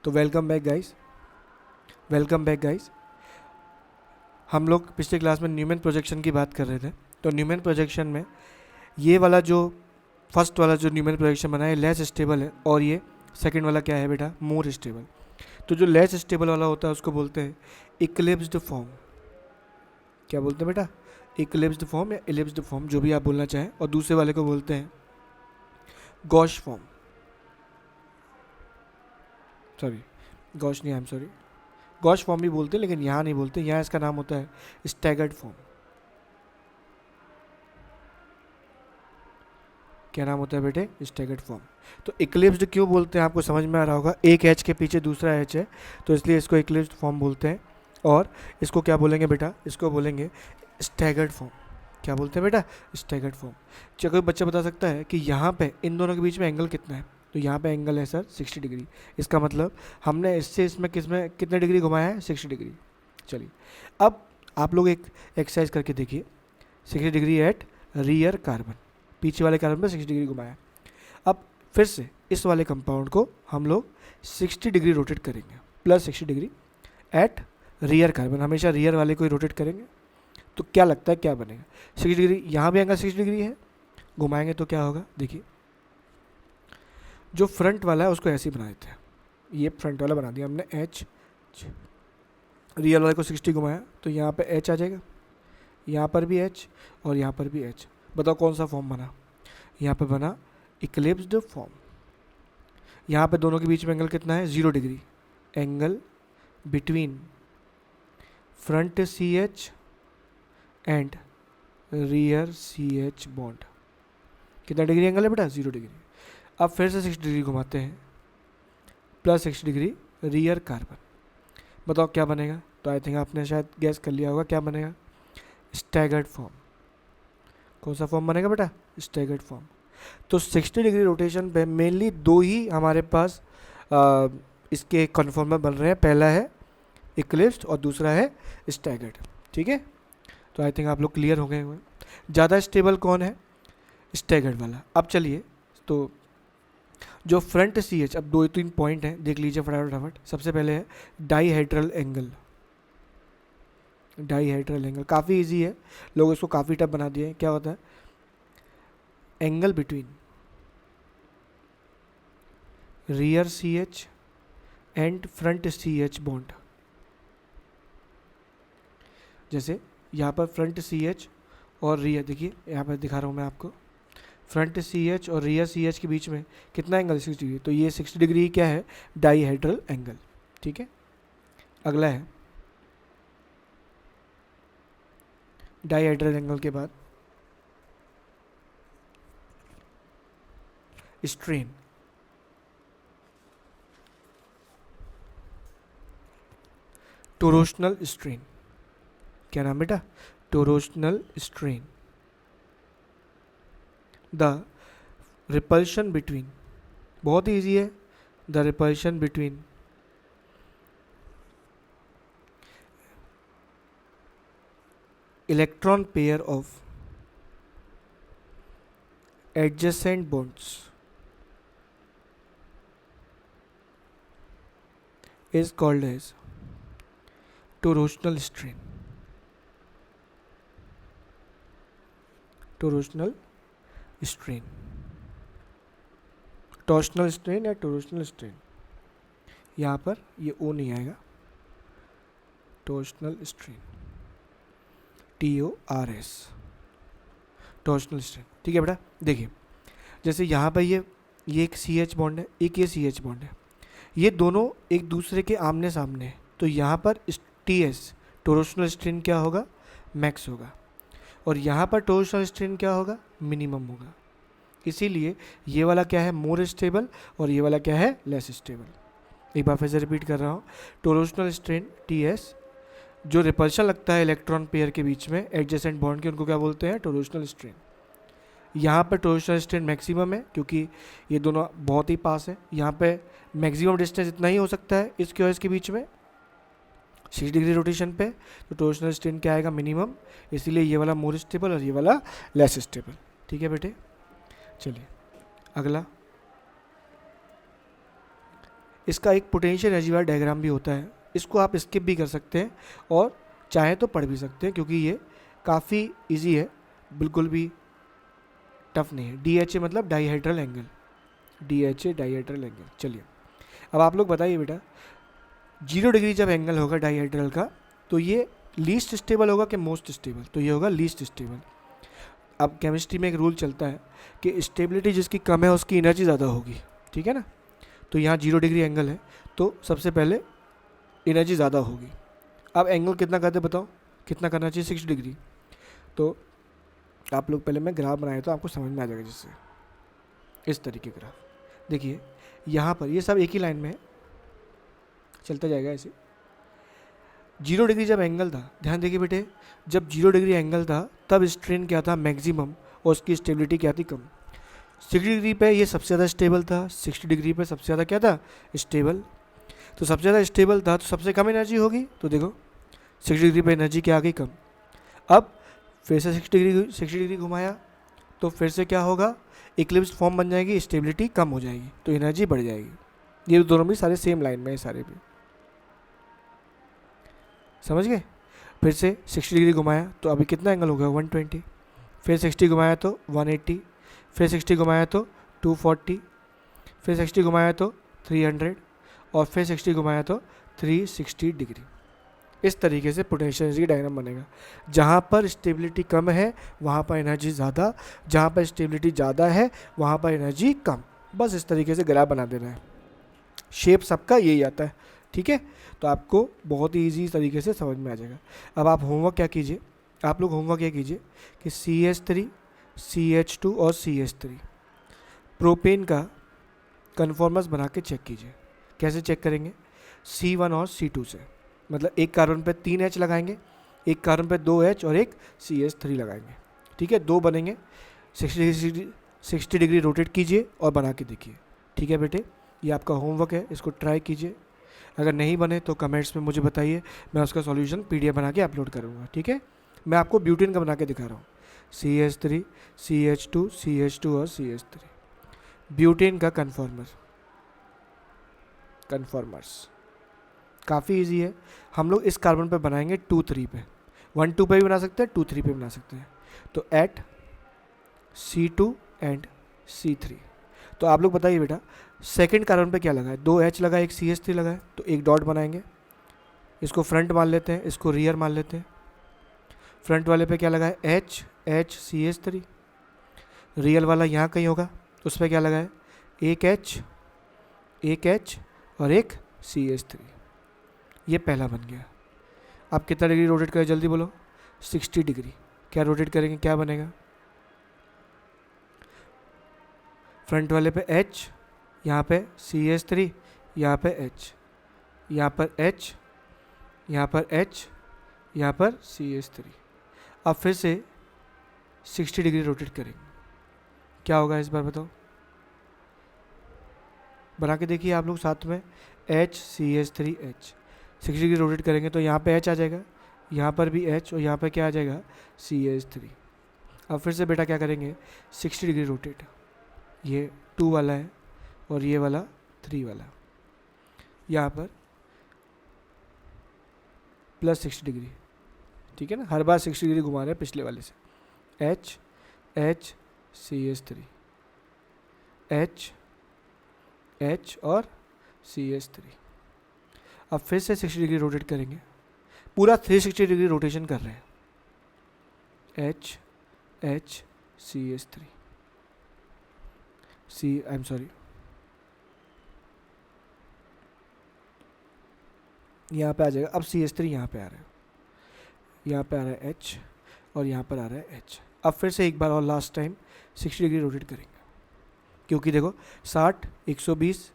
तो welcome back guys. हम लोग पिछले क्लास में न्यूमैन प्रोजेक्शन की बात कर रहे थे। तो न्यूमैन प्रोजेक्शन में ये वाला जो फर्स्ट वाला जो न्यूमैन प्रोजेक्शन बना है लेस स्टेबल है, और ये सेकंड वाला क्या है बेटा, मोर स्टेबल। तो जो लेस स्टेबल वाला होता है उसको बोलते हैं इक्लिप्स्ड फॉर्म। क्या बोलते हैं बेटा, इक्लिप्स्ड फॉर्म या इलिप्स्ड फॉर्म, जो भी आप बोलना चाहें। और दूसरे वाले को बोलते हैं गॉश फॉर्म। सॉरी, गॉश नहीं, I am sorry, gosh form भी बोलते हैं, लेकिन यहाँ नहीं बोलते। यहाँ इसका नाम होता है स्टैगर्ड फॉर्म। क्या नाम होता है बेटे, स्टैगर्ड फॉर्म। तो इक्लिप्स्ड क्यों बोलते हैं, आपको समझ में आ रहा होगा। एक एच के पीछे दूसरा एच है, तो इसलिए इसको इक्लिप्स्ड फॉर्म बोलते हैं। और इसको क्या बोलेंगे बेटा, इसको बोलेंगे स्टैगर्ड फॉर्म। क्या बोलते हैं बेटा, स्टैगर्ड फॉर्म। क्या कोई बच्चा बता सकता है कि यहाँ पे इन दोनों के बीच में एंगल कितना है? तो यहाँ पे एंगल है सर 60 डिग्री। इसका मतलब हमने इससे इसमें किसमें कितने डिग्री घुमाया है, 60 डिग्री। चलिए अब आप लोग एक एक्सरसाइज करके देखिए। 60 डिग्री एट रियर कार्बन, पीछे वाले कार्बन पर 60 डिग्री घुमाया। अब फिर से इस वाले कंपाउंड को हम लोग 60 डिग्री रोटेट करेंगे, plus 60 degree at rear carbon, हमेशा रियर वाले को ही रोटेट करेंगे। तो क्या लगता है क्या बनेगा, 60 डिग्री, यहाँ भी एंगल 60 डिग्री है, घुमाएंगे तो क्या होगा। देखिए जो फ्रंट वाला है उसको ऐसे ही बना देते हैं। ये फ्रंट वाला बना दिया हमने एच, रियर वाले को 60 घुमाया तो यहाँ पे एच आ जाएगा, यहाँ पर भी एच और यहाँ पर भी एच। बताओ कौन सा फॉर्म बना, यहाँ पे बना इक्लिप्स्ड फॉर्म। यहाँ पे दोनों के बीच में एंगल कितना है, 0 degree. Angle between front C H and rear C H bond, कितना डिग्री एंगल है बेटा, 0 डिग्री। अब फिर से 60 डिग्री घुमाते हैं, प्लस 60 डिग्री रियर कार्बन। बताओ क्या बनेगा। तो आई थिंक आपने शायद गैस कर लिया होगा क्या बनेगा, स्टैगर्ड फॉर्म। कौन सा फॉर्म बनेगा बेटा, स्टैगर्ड फॉर्म। तो 60 डिग्री रोटेशन पे मेनली दो ही हमारे पास इसके कन्फॉर्मर बन रहे हैं। पहला है इक्लिप्स्ड और दूसरा है स्टैगर्ड। ठीक है, तो आई थिंक आप लोग क्लियर हो गए हुए। ज़्यादा स्टेबल कौन है, स्टैगर्ड वाला। अब चलिए, तो जो फ्रंट सी एच, अब 2-3 पॉइंट हैं, देख लीजिए फटाफट। सबसे पहले है डाईहेड्रल एंगल। डाईहेड्रल एंगल काफ़ी इजी है, लोग इसको काफ़ी टफ बना दिए हैं। क्या होता है, angle between rear C H and front C H bond. जैसे यहाँ पर फ्रंट सी एच और रियर, देखिए यहाँ पर दिखा रहा हूँ मैं आपको, फ्रंट सी एच और रियर सी एच के बीच में कितना एंगल, 60 डिग्री। तो ये 60 डिग्री क्या है, डाईहेड्रल एंगल। ठीक है, अगला है डाईहेड्रल एंगल के बाद स्ट्रेन। टोरोशनल स्ट्रेन। क्या नाम बेटा, torsional strain. The repulsion between, बहुत ही ईजी है, the repulsion between electron pair of adjacent bonds is called as toroidal strain. Torsional strain, torsional strain या टोरोशनल स्ट्रेन। यहाँ पर ये ओ नहीं आएगा, torsional strain, TORS, torsional strain. ठीक है बेटा, देखिए जैसे यहाँ पर ये एक CH बॉन्ड है, एक ये CH बॉन्ड है, ये दोनों एक दूसरे के आमने सामने हैं। तो यहाँ पर TS टोरोशनल स्ट्रेन क्या होगा, मैक्स होगा, और यहाँ पर टोरोशनल स्ट्रेन क्या होगा, मिनिमम होगा। इसीलिए ये वाला क्या है, मोर स्टेबल, और ये वाला क्या है, लेस स्टेबल। एक बार फिर से रिपीट कर रहा हूँ, टोरोशनल स्ट्रेन TS, जो रिपल्शन लगता है इलेक्ट्रॉन पेयर के बीच में एडजेसेंट बॉन्ड के, उनको क्या बोलते हैं, टोरोशनल स्ट्रेन। यहाँ पर टोरोशनल स्ट्रेन मैक्सिमम है क्योंकि ये दोनों बहुत ही पास है। यहाँ पे मैक्सिमम डिस्टेंस इतना ही हो सकता है इसके और इसके बीच में 60 डिग्री रोटेशन पे। तो टोरोशनल स्ट्रेन क्या आएगा, मिनिमम। इसीलिए ये वाला मोर स्टेबल और ये वाला लेस स्टेबल। ठीक है बेटे, चलिए अगला इसका एक पोटेंशियल एनर्जी वाला डायग्राम भी होता है, इसको आप स्किप भी कर सकते हैं और चाहे तो पढ़ भी सकते हैं, क्योंकि ये काफ़ी इजी है, बिल्कुल भी टफ नहीं है। DHA मतलब dihedral angle, DHA dihedral angle. चलिए अब आप लोग बताइए बेटा, 0 डिग्री जब एंगल होगा डाईहेड्रल का तो ये लीस्ट स्टेबल होगा कि मोस्ट स्टेबल? तो ये होगा लीस्ट स्टेबल। अब केमिस्ट्री में एक रूल चलता है कि स्टेबिलिटी जिसकी कम है उसकी एनर्जी ज़्यादा होगी, ठीक है ना। तो यहाँ 0 डिग्री एंगल है तो सबसे पहले एनर्जी ज़्यादा होगी। अब एंगल कितना करते बताओ, कितना करना चाहिए? 60 डिग्री। तो आप लोग पहले मैं ग्राफ बनाया तो आपको समझ में आ जाएगा, जिससे इस तरीके ग्राफ देखिए, यहाँ पर ये सब एक ही लाइन में है, चलता जाएगा ऐसे। 0 डिग्री जब एंगल था, ध्यान देखिए बेटे, जब 0 डिग्री एंगल था तब स्ट्रेन क्या था? मैक्सिमम, और उसकी स्टेबिलिटी क्या थी? कम। 60 डिग्री पे ये सबसे ज़्यादा स्टेबल था, 60 डिग्री पे सबसे ज़्यादा क्या था? स्टेबल। तो सबसे ज़्यादा स्टेबल था तो सबसे कम एनर्जी होगी, तो देखो 60 डिग्री पे एनर्जी क्या आ गई? कम। अब फिर से 60 डिग्री घुमाया तो फिर से क्या होगा? इक्लिप्स फॉर्म बन जाएगी, स्टेबिलिटी कम हो जाएगी तो एनर्जी बढ़ जाएगी। ये दोनों भी सारे सेम लाइन में है, सारे भी समझ गए। फिर से 60 डिग्री घुमाया तो अभी कितना एंगल हो गया? 120। फिर 60 घुमाया तो 180, फिर 60 घुमाया तो 240, फिर 60 घुमाया तो 300 और फिर 60 घुमाया तो 360 डिग्री। इस तरीके से पोटेंशियल एनर्जी डायग्राम बनेगा। जहाँ पर स्टेबिलिटी कम है वहाँ पर एनर्जी ज़्यादा, जहाँ पर स्टेबिलिटी ज़्यादा है वहाँ पर एनर्जी कम। बस इस तरीके से ग्राफ बना देना है, शेप सबका यही आता है, ठीक है। तो आपको बहुत ही ईजी तरीके से समझ में आ जाएगा। अब आप होमवर्क क्या कीजिए, आप लोग होमवर्क क्या कीजिए कि CH3, CH2 और CH3 प्रोपेन का कन्फॉर्मर्स बना के चेक कीजिए। कैसे चेक करेंगे? C1 और C2 से, मतलब एक कार्बन पे 3 H लगाएंगे, एक कार्बन पे 2 H और एक CH3 लगाएंगे, ठीक है। 2 बनेंगे। 60 डिग्री रोटेट कीजिए और बना के देखिए, ठीक है बेटे। ये आपका होमवर्क है, इसको ट्राई कीजिए। अगर नहीं बने तो कमेंट्स में मुझे बताइए, मैं उसका सॉल्यूशन PDF बना के अपलोड करूँगा, ठीक है। मैं आपको ब्यूटेन का बना के दिखा रहा हूँ, CH3, CH2, CH2 और CH3 ब्यूटेन का कन्फॉर्मर्स काफ़ी इजी है। हम लोग इस कार्बन पे बनाएंगे 2-3 पे, 1-2 पे भी बना सकते हैं, 2-3 पे बना सकते हैं। तो एट C2 एंड C3। तो आप लोग बताइए बेटा, सेकंड कार्बन पे क्या लगा है? 2 H लगा है, एक CH3 लगा है, तो एक डॉट बनाएंगे। इसको फ्रंट मान लेते हैं, इसको रियर मान लेते हैं। फ्रंट वाले पे क्या लगा है? H CH3। रियल वाला यहाँ कहीं होगा, उस पर क्या लगा है? एक H और एक CH3। ये पहला बन गया। आप कितना डिग्री रोटेट करें, जल्दी बोलो? 60 डिग्री। क्या रोटेट करेंगे, क्या बनेगा? फ्रंट वाले पे H, यहाँ पे CH3, यहाँ पे H, यहाँ पर H, यहाँ पर H, यहाँ पर CH3। अब फिर से 60 डिग्री रोटेट करेंगे, क्या होगा इस बार बताओ? बना के देखिए आप लोग साथ में, H CH3 H। 60 degree rotate करेंगे तो यहाँ पे H आ जाएगा, यहाँ पर भी H और यहाँ पर क्या आ जाएगा? CH3। अब फिर से बेटा क्या करेंगे? 60 डिग्री रोटेट, ये 2 वाला है और ये वाला 3 वाला, यहाँ पर प्लस 60 डिग्री, ठीक है ना। हर बार 60 डिग्री घुमा रहे हैं पिछले वाले से। H CH3, H और CH3। अब फिर से 60 डिग्री रोटेट करेंगे, पूरा 360 डिग्री रोटेशन कर रहे हैं। H CH3 यहाँ पे आ जाएगा। अब CH3 यहाँ पे आ रहा है, यहाँ पे आ रहा है H और यहाँ पर आ रहा है H। अब फिर से एक बार और लास्ट टाइम 60 डिग्री रोटेट करेंगे, क्योंकि देखो 60, 120,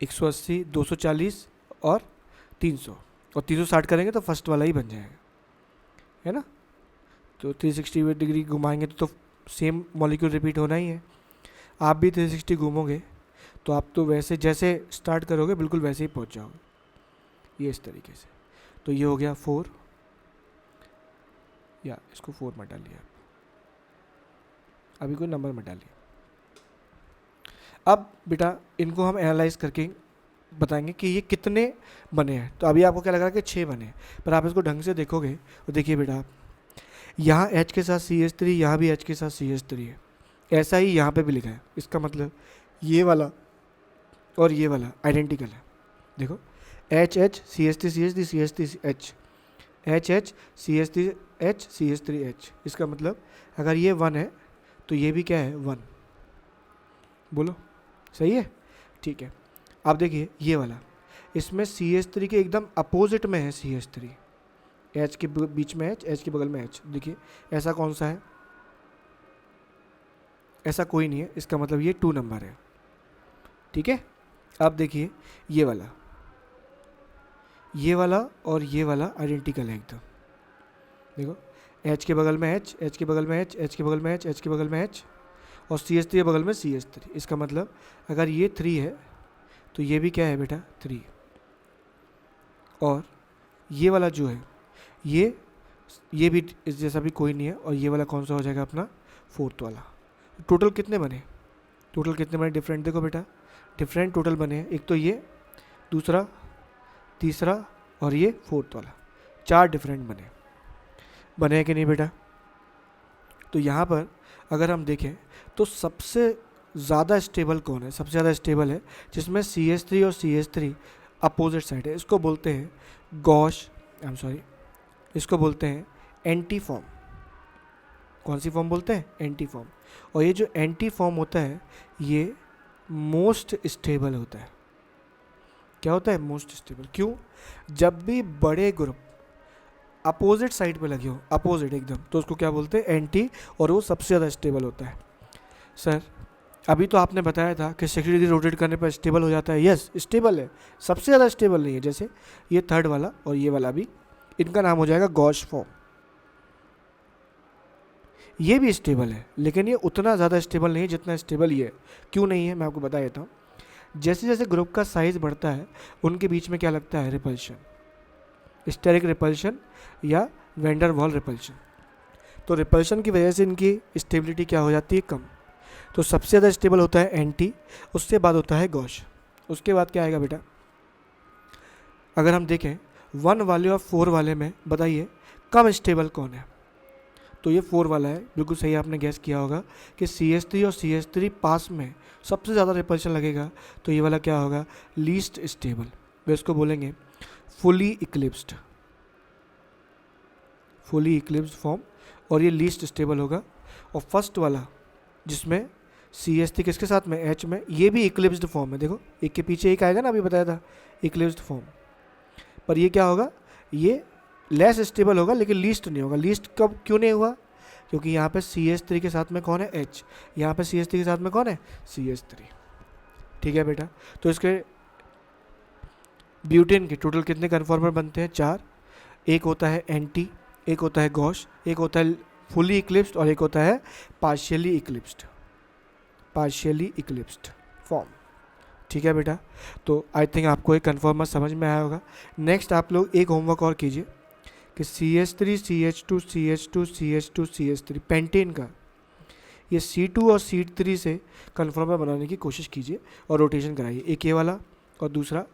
180, 240 और 300, और 360 करेंगे तो फर्स्ट वाला ही बन जाएगा, है ना। तो 360 डिग्री घुमाएंगे तो सेम मॉलिक्यूल रिपीट होना ही है। आप भी 360 घूमोगे तो आप तो वैसे जैसे स्टार्ट करोगे बिल्कुल वैसे ही पहुंच जाओगे, ये इस तरीके से। तो ये हो गया 4, या इसको 4 मत डालिए आप, अभी कोई नंबर मत डालिए। अब बेटा इनको हम एनालाइज करके बताएंगे कि ये कितने बने हैं। तो अभी आपको क्या लग रहा है कि 6 बने हैं, पर आप इसको ढंग से देखोगे तो देखिए बेटा आप, यहाँ H के साथ CH3, यहाँ भी H के साथ CH3 है, ऐसा ही यहाँ पे भी लिखा है। इसका मतलब ये वाला और ये वाला आइडेंटिकल है। देखो HH CH3 CH3 CH3 H, HH CH3 H CH3 H। इसका मतलब अगर ये 1 है तो ये भी क्या है 1। बोलो सही है? ठीक है। अब देखिए ये वाला, इसमें CH3 के एकदम अपोजिट में है CH3, H के बीच में H, H के बगल में H। देखिए ऐसा कौन सा है? ऐसा कोई नहीं है, इसका मतलब ये 2 नंबर है। ठीक है। अब देखिए ये वाला और ये वाला आइडेंटिकल है एकदम। देखो H के बगल में H, H के बगल में H, H के बगल में H, H के बगल में H और CH3 के बगल में CH3। इसका मतलब अगर ये 3 है तो ये भी क्या है बेटा 3। और ये वाला जो है ये भी इस जैसा भी कोई नहीं है, और ये वाला कौन सा हो जाएगा अपना 4th वाला। टोटल कितने बने? डिफरेंट देखो बेटा, डिफरेंट टोटल बने हैं। एक तो ये, दूसरा, तीसरा और ये 4th वाला, 4 डिफरेंट बने हैं कि नहीं बेटा? तो यहाँ पर अगर हम देखें तो सबसे ज़्यादा स्टेबल कौन है? सबसे ज़्यादा स्टेबल है जिसमें CH3 और CH3 अपोजिट साइड है। इसको बोलते हैं इसको बोलते हैं एंटी फॉर्म। कौन सी फॉर्म बोलते हैं? Anti form. और ये जो एंटी फॉर्म होता है ये मोस्ट स्टेबल होता है। क्या होता है? Most stable. क्यों? जब भी बड़े ग्रुप अपोजिट साइड पे लगे हो, अपोजिट एकदम, तो उसको क्या बोलते हैं? एंटी, और वो सबसे ज़्यादा स्टेबल होता है। सर अभी तो आपने बताया था कि 60 डिग्री रोटेट करने पर स्टेबल हो जाता है। यस स्टेबल है, सबसे ज़्यादा स्टेबल नहीं है। जैसे ये 3rd वाला और ये वाला भी, इनका नाम हो जाएगा गॉश फॉर्म। ये भी स्टेबल है लेकिन ये उतना ज़्यादा स्टेबल नहीं है जितना स्टेबल ये है। क्यों नहीं है मैं आपको बता देता हूँ। जैसे जैसे ग्रुप का साइज बढ़ता है उनके बीच में क्या लगता है? रिपल्शन, स्टेरिक रिपल्शन या वेंडर वॉल रिपल्शन। तो रिपल्शन की वजह से इनकी स्टेबिलिटी क्या हो जाती है? कम। तो सबसे ज़्यादा स्टेबल होता है एंटी, उसके बाद होता है गॉश, उसके बाद क्या आएगा बेटा? अगर हम देखें 1 वाले और 4 वाले में बताइए कम स्टेबल कौन है? तो ये 4 वाला है। बिल्कुल सही आपने गैस किया होगा कि CH3 और CH3 पास में सबसे ज़्यादा रिपल्शन लगेगा। तो ये वाला क्या होगा? Least stable. वे इसको बोलेंगे फुली इक्लिप्स्ड फॉर्म, और ये लीस्ट स्टेबल होगा। और फर्स्ट वाला जिसमें CH3 किसके साथ में? H में, ये भी इक्लिप्स्ड फॉर्म है। देखो एक के पीछे एक आएगा ना, अभी बताया था इक्लिप्स्ड फॉर्म। पर ये क्या होगा? ये लेस स्टेबल होगा लेकिन लीस्ट नहीं होगा। लीस्ट कब क्यों नहीं हुआ? क्योंकि यहाँ पे CH3 के साथ में कौन है? H। यहाँ पे CH3 के साथ में कौन है? CH3। ठीक है बेटा। तो इसके ब्यूटेन के टोटल कितने कन्फॉर्मर बनते हैं? 4। एक होता है एंटी, एक होता है गॉश, एक होता है फुली इक्लिप्स्ड और एक होता है पार्शियली इक्लिप्स्ड फॉर्म। ठीक है बेटा। तो आई थिंक आपको एक कन्फॉर्मर समझ में आया होगा। नेक्स्ट आप लोग एक होमवर्क और कीजिए कि CH3 CH2 CH2 CH2 CH3 pentane का ये C2 और C3 से कन्फॉर्मर बनाने की कोशिश कीजिए और रोटेशन कराइए। एक ये वाला और दूसरा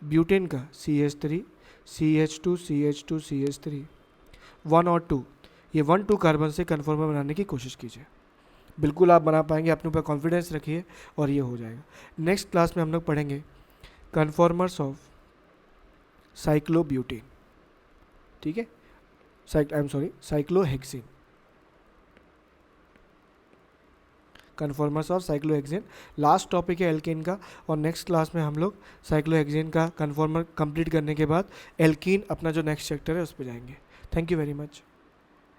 ब्यूटेन का CH3 CH2 CH2 CH3 1 और 2, ये 1-2 कार्बन से कन्फॉर्मर बनाने की कोशिश कीजिए। बिल्कुल आप बना पाएंगे, अपने ऊपर कॉन्फिडेंस रखिए और ये हो जाएगा। नेक्स्ट क्लास में हम लोग पढ़ेंगे कन्फॉर्मर्स ऑफ साइक्लोब्यूटेन। ठीक है, cyclohexane. Conformers of cyclohexane last topic है एल्केन का, और नेक्स्ट क्लास में हम लोग साइक्लोहेक्सेन का कन्फॉर्मर कंप्लीट करने के बाद एल्कीन अपना जो नेक्स्ट चैप्टर है उस पर जाएंगे। Thank you very much.